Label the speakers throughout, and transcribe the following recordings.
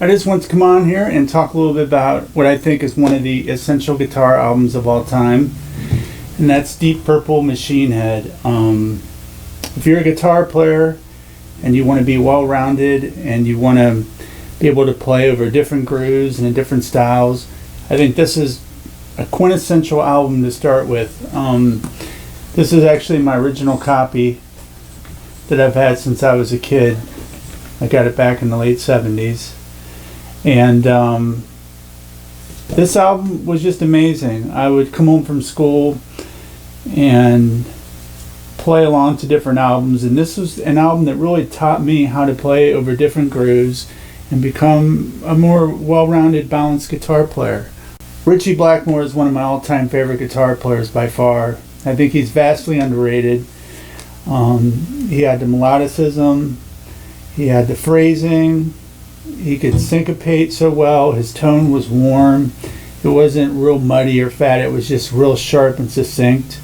Speaker 1: I just want to come on here and talk a little bit about what I think is one of the essential guitar albums of all time, and that's Deep Purple Machine Head. If you're a guitar player and you want to be well-rounded and you want to be able to play over different grooves and different styles, I think this is a quintessential album to start with. This is actually my original copy that I've had since I was a kid. I got it back in the late 70s. And this album was just amazing. I would come home from school and play along to different albums, and this was an album that really taught me how to play over different grooves and become a more well-rounded, balanced guitar player. Ritchie Blackmore is one of my all-time favorite guitar players by far. I think he's vastly underrated. He had the melodicism, he had the phrasing, he could syncopate so well, his tone was warm, it wasn't real muddy or fat, it was just real sharp and succinct.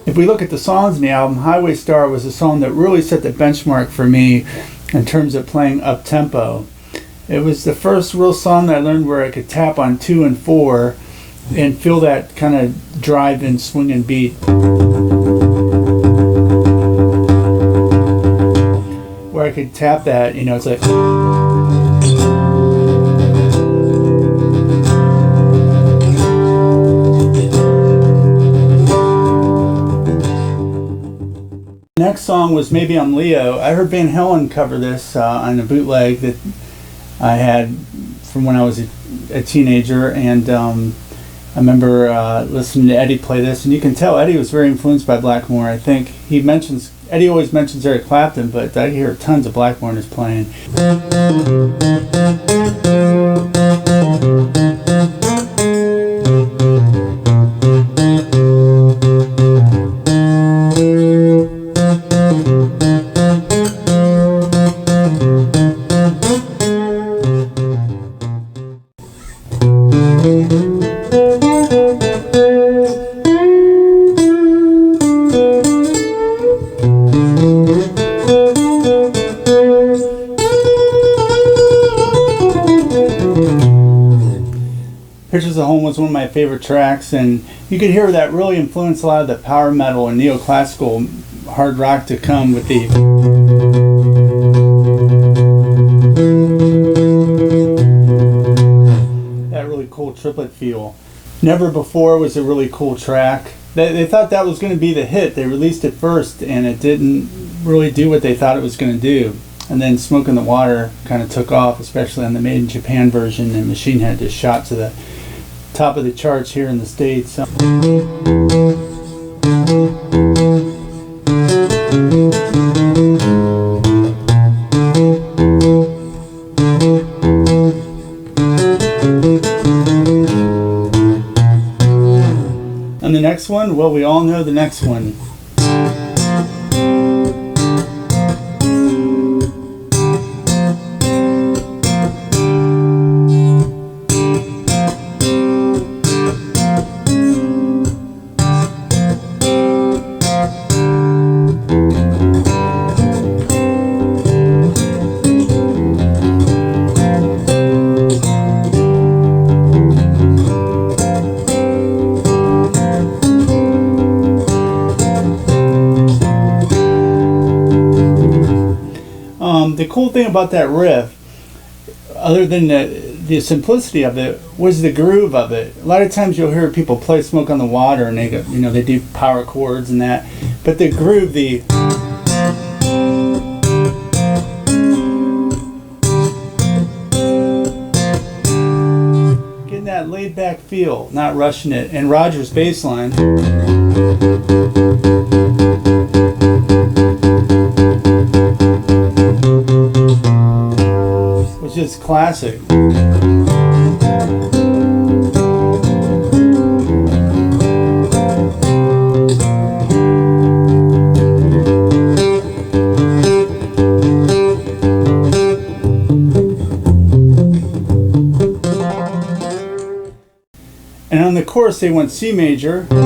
Speaker 1: If we look at the songs in the album, Highway Star was a song that really set the benchmark for me in terms of playing up-tempo. It was the first real song that I learned where I could tap on 2 and 4 and feel that kind of drive-in swinging beat. Where I could tap that, you know, it's like... Next song was Maybe I'm Leo. I heard Van Halen cover this on a bootleg that I had from when I was a teenager, and I remember listening to Eddie play this, and you can tell Eddie was very influenced by Blackmore. I think Eddie always mentions Eric Clapton, but I hear tons of Blackmore in his playing. Pictures of Home was one of my favorite tracks, and you could hear that really influenced a lot of the power metal and neoclassical hard rock to come with the that really cool triplet feel. Never Before was a really cool track. They thought that was going to be the hit. They released it first, and it didn't really do what they thought it was going to do. And then Smoke in the Water kind of took off, especially on the Made in Japan version, and Machine Head just shot to top of the charts here in the States. And the next one, well, we all know the next one. The cool thing about that riff, other than the simplicity of it, was the groove of it. A lot of times you'll hear people play Smoke on the Water and they go, they do power chords and that, but the groove, getting that laid back feel, not rushing it. And Roger's bass line was just classic. And on the chorus they went C major to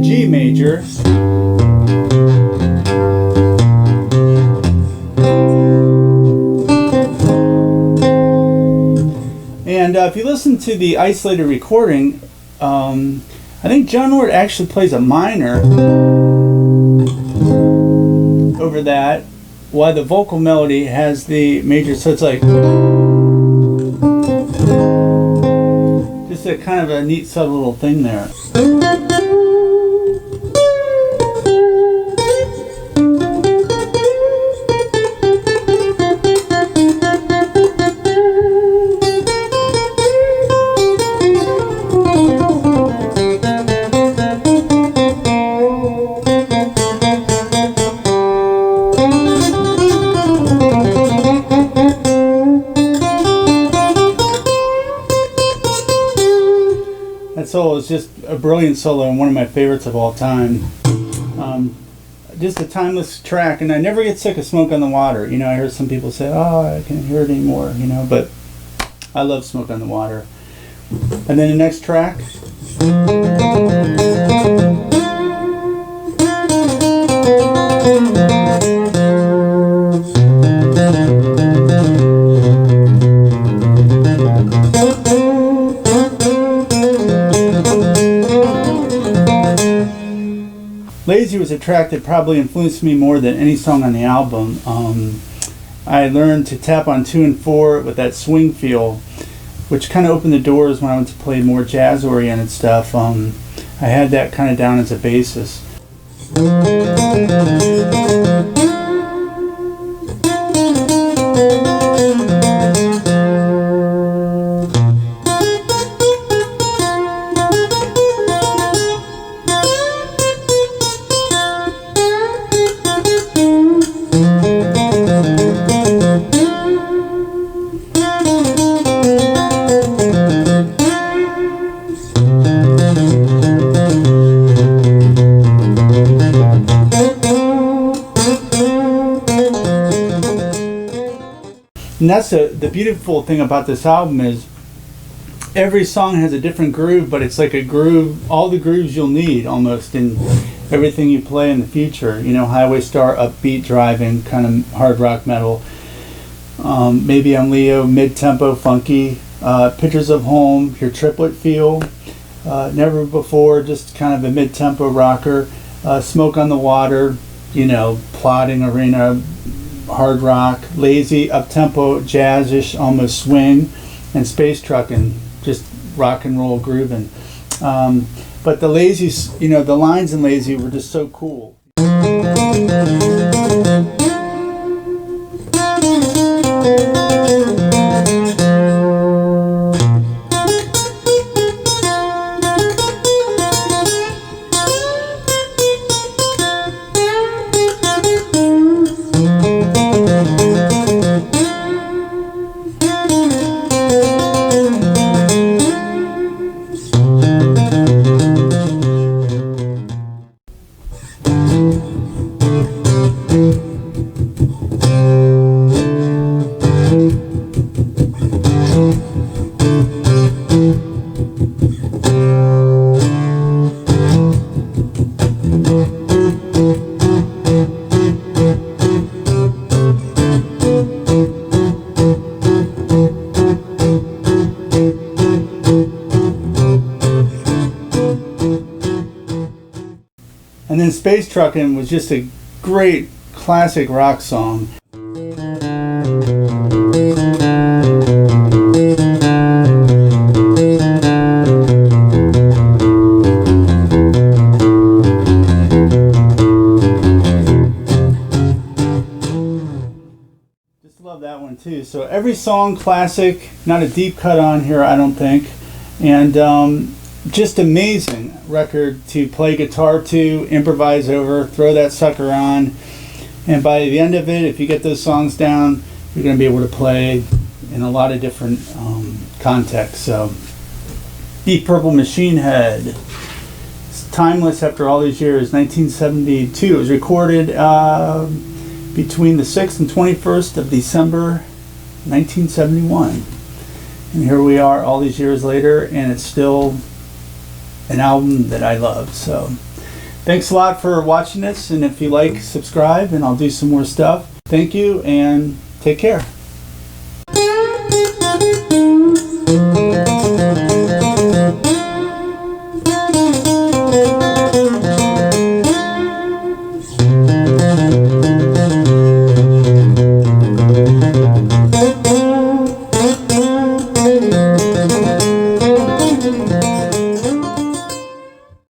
Speaker 1: G major, and if you listen to the isolated recording, I think John Lord actually plays a minor over that, while the vocal melody has the major, so it's like just a kind of a neat subtle little thing there. That solo is just a brilliant solo and one of my favorites of all time. Just a timeless track, and I never get sick of Smoke on the Water. I heard some people say, oh, I can't hear it anymore, but I love Smoke on the Water. And then the next track. Lazy was a track that probably influenced me more than any song on the album. I learned to tap on 2 and 4 with that swing feel, which kind of opened the doors when I went to play more jazz-oriented stuff. I had that kind of down as a basis. And that's the beautiful thing about this album is every song has a different groove, but it's like a groove, all the grooves you'll need almost in everything you play in the future. Highway Star, upbeat, driving, kind of hard rock metal. Maybe on Leo, mid-tempo, funky. Pictures of Home, your triplet feel. Never Before, just kind of a mid-tempo rocker. Smoke on the Water, plodding arena, hard rock. Lazy, up-tempo, jazzish, almost swing. And Space Truckin', just rock and roll grooving. But the Lazy, the lines in Lazy were just so cool. And then Space Truckin' was just a great classic rock song. Just love that one too. So every song classic, not a deep cut on here, I don't think. And just amazing record to play guitar to, improvise over, throw that sucker on, and by the end of it, if you get those songs down, you're going to be able to play in a lot of different contexts. So Deep Purple Machine Head, it's timeless after all these years. 1972. It was recorded between the 6th and 21st of December 1971, and here we are all these years later, and it's still an album that I love. So thanks a lot for watching this, and if you like, subscribe and I'll do some more stuff. Thank you and take care.